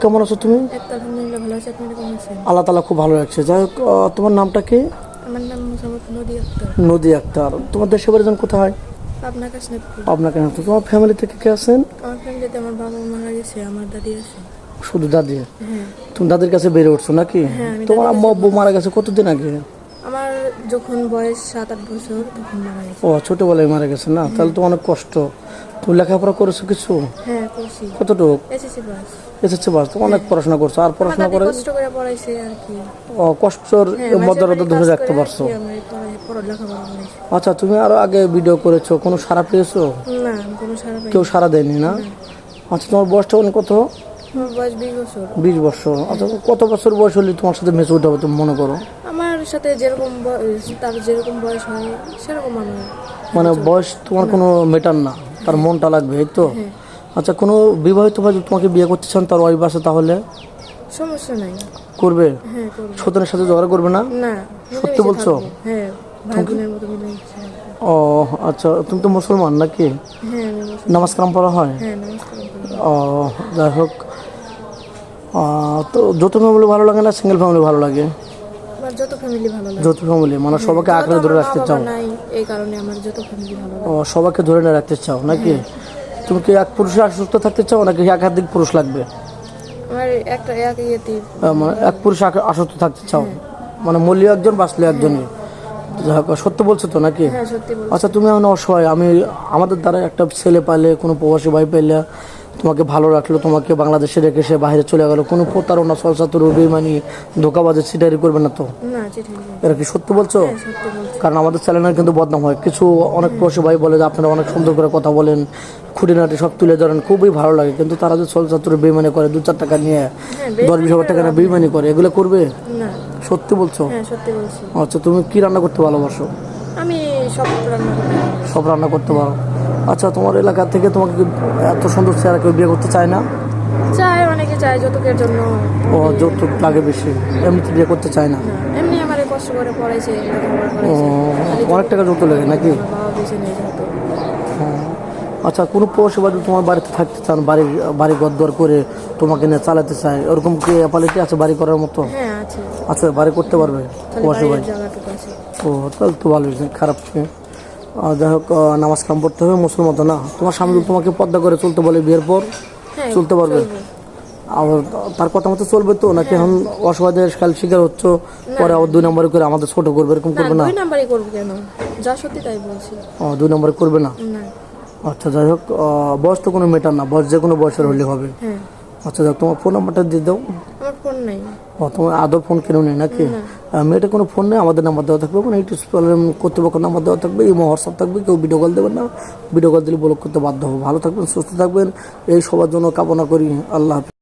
কেমন আছো তুমি? আলহামদুলিল্লাহ ভালো আছি। আপনি কেমন আছেন? আল্লাহ তাআলা খুব ভালো রাখছে। যাই হোক, তোমার নামটা কি? আমার নাম মোসাম্মদ নদী আক্তার। নদী আক্তার। তোমার দেশের বাড়ি যেন কোথায়? পাবনা কাশনাথপুর। আপনাকে না, তোমার ফ্যামিলি থেকে কে আছেন? আমার ফ্যামিলিতে আমার বাবা মারা গেছে, আমার দাদি আছে। শুধু দাদি? হ্যাঁ তুমি দাদির কাছে বেড়ে উঠছো নাকি? হ্যাঁ, আমি তোমার দাদির আম্মা কাছে আব্বু মারা গেছে কতদিন আগে? আমার যখন বয়স 7-8 বছর তখন মারা গেছে। ও, ছোটবেলায় মারা গেছে না? তাহলে তো অনেক কষ্ট। তুমি লেখাপড়া করেছো কিছু? হ্যাঁ করছি। কতটুক? SSC pass. এসেছে বাস, তুমি অনেক পড়াশোনা করছো। আর আমার পড়াশোনা দাদি করে কষ্ট করে পড়াইছে আর কি। কষ্টর হ্যাঁ, মধ্যে মাঝে ধরে কাজ রাখতে করে পারছো। আর কি আমি লেখাপড়া করেছি। আচ্ছা, তুমি আরো আগে ভিডিও করেছো, কোনো সাড়া পেয়েছো? না, আমি কোনো সারা পাইনি। কেউ সাড়া দেয়নি না? আচ্ছা, তোমার বয়সটা কত? আমার বয়স 20 বছর। 20 বছর। আচ্ছা, কত বছর বয়স হলে তোমার সাথে মেচে উঠে হবে তুমি মনে করো? আমার সাথে যেরকম তার যেরকম বয়স হয় সেরকম আমার। মানে বয়স তোমার কোনো মেটার না, তার মনটা লাগবে, এই তো? হ্যাঁ, আচ্ছা, কোনো বিবাহিত ভাই যদি তোমাকে বিয়ে করতে চান, তার ওয়াইফ আছে, তাহলে সমস্যা নাই। করবে? হ্যাঁ করবো। সন্তানের সাথে ঝগড়া করবে না? না, সত্যি মিলেমিশে বলছো? থাকবো। হ্যাঁ, ভাই বোনের মতো মিলেমিশে থাকবো। ও আচ্ছা, তুমি তো মুসলমান নাকি? হ্যাঁ আমি মুসলিম। নামাজ কালাম পড়া হয়? হ্যাঁ নমস্কার করি। ও, যাই হোক, তো যৌথ ফ্যামিলি ভালো লাগে না সিঙ্গেল ফ্যামিলি ভালো লাগে? আমার যত ফ্যামিলি ভালো লাগে। যৌথ ফ্যামিলি মানে সবাইকে যেহেতু আঁকড়ে আমার ধরে মা রাখতে বাবা চাও? নাই, এই কারণে আমার যত ফ্যামিলি ভালো ও, লাগে। সবাইকে ধরে না রাখতে চাও নাকি? তুমি কি এক পুরুষে আসক্ত থাকতে চাও নাকি একাধিক পুরুষ লাগবে? আমার একটা এক ইয়েতে মানে এক পুরুষ আসক্ত থাকতে চাও, মানে মরলেও একজন বাঁচলেও একজনই? যাই হোক, সত্য বলছো তো নাকি? হ্যাঁ সত্যি বলছি। আচ্ছা, তুমি এখন অসহায়, আমাদের দ্বারা একটা ছেলে পাইলে, কোনো প্রবাসী ভাই পাইলে, তোমাকে ভালো রাখলো, তোমাকে বাংলাদেশে রেখে সে বাইরে চলে গেল, কোনো প্রতারণা ছলচাতুর বেইমানি ধোঁকাবাজি চিটারি করবে না তো? না চিঠি এরা কি সত্য বলছো? হ্যাঁ সত্যি বলছি। কারণ আমাদের চ্যানেলের কিন্তু বদনাম হয় কিছু, অনেক প্রবাসী ভাই বলে যে আপনারা অনেক সুন্দর করে কথা বলেন, খুঁটিনাটি সব তুলে ধরেন, খুবই ভালো লাগে, কিন্তু তারা যে ছলচাতুর বেইমানি করে 2-4 টাকা নিয়ে, হ্যাঁ 10-20 হাজার টাকা নিয়ে বেইমানি করে, এগুলো করবে? না। সত্যি বলছো? হ্যাঁ সত্যি বলছি। আচ্ছা, তুমি কি রান্না করতে ভালোবাসো? আমি সব রান্না করি। সব রান্না করতে পারো? আচ্ছা, তোমার এলাকা থেকে তোমাকে কি এত সুন্দর চেহারা কেউ বিয়ে করতে চায় না? চাই, অনেকে চায় যৌতুকের জন্য। ও, যৌতুক লাগে বেশি, এমনিতে বিয়ে করতে চায় না? না, এমনি আমার কষ্ট করে পড়াইছে, লেখাপড়া ও, করাইছে। অনেক টাকা যৌতুক লাগে নাকি? আমার বাবা বেঁচে নিয়ে যেত। আচ্ছা, কোনো প্রবাসী বাড়ি তোমার বাড়িতে থাকতে চান, বাড়ি ঘর করে তোমাকে নিয়ে চালাতে চায়, ওরকম কি অ্যাপালিটি আছে বাড়ি করার মতো? হ্যাঁ আছে। আচ্ছা, বাড়ি করতে পারবে খালি প্রবাসী বাড়ির ভাই? জায়গাটুকু আছে। ও, তাহলে তো ভালোই, খারাপ কি? যাই হোক, নামাজ কালাম পড়তে হবে, মুসলমান তো না? তোমার স্বামী যদি তোমাকে পর্দা করে চলতে বলে বিয়ের পর, হ্যাঁ চলতে পারবে? চলবো। আর তার কথা মতো চলবে তো নাকি এখন অসহায়দের কাল শিকার হচ্ছ, পরে আবার 2 নম্বরে করে আমাদের ছোট করবে, এরকম না, করবে না? 2 নাম্বারই করবো কেন? যা সত্যি তাই বলছি। 2 নম্বরে করবে না? না। আচ্ছা, যাই হোক, বয়স তো কোনো মেটার না, বয়স যে কোনো বয়সের হলে হবে। হ্যাঁ, আচ্ছা, যাক, তোমার ফোন নাম্বারটা দিয়ে দাও। আমার ফোন নাই। তোমার আদৌ ফোন কেন নেই নাকি? মেয়েটা কোনো ফোন নেই, আমাদের নাম্বার দেওয়া থাকবে, মানে ইউটিউব কর্তৃপক্ষের নাম্বার দেওয়া থাকবে, ইমো হোয়াটসঅ্যাপ থাকবে, কেউ ভিডিও কল দেবেন না, ভিডিও কল দিলে ব্লক করতে বাধ্য হবে। ভালো থাকবেন, সুস্থ থাকবেন, এই সবার জন্য কামনা করি। আল্লাহ হাফেজ।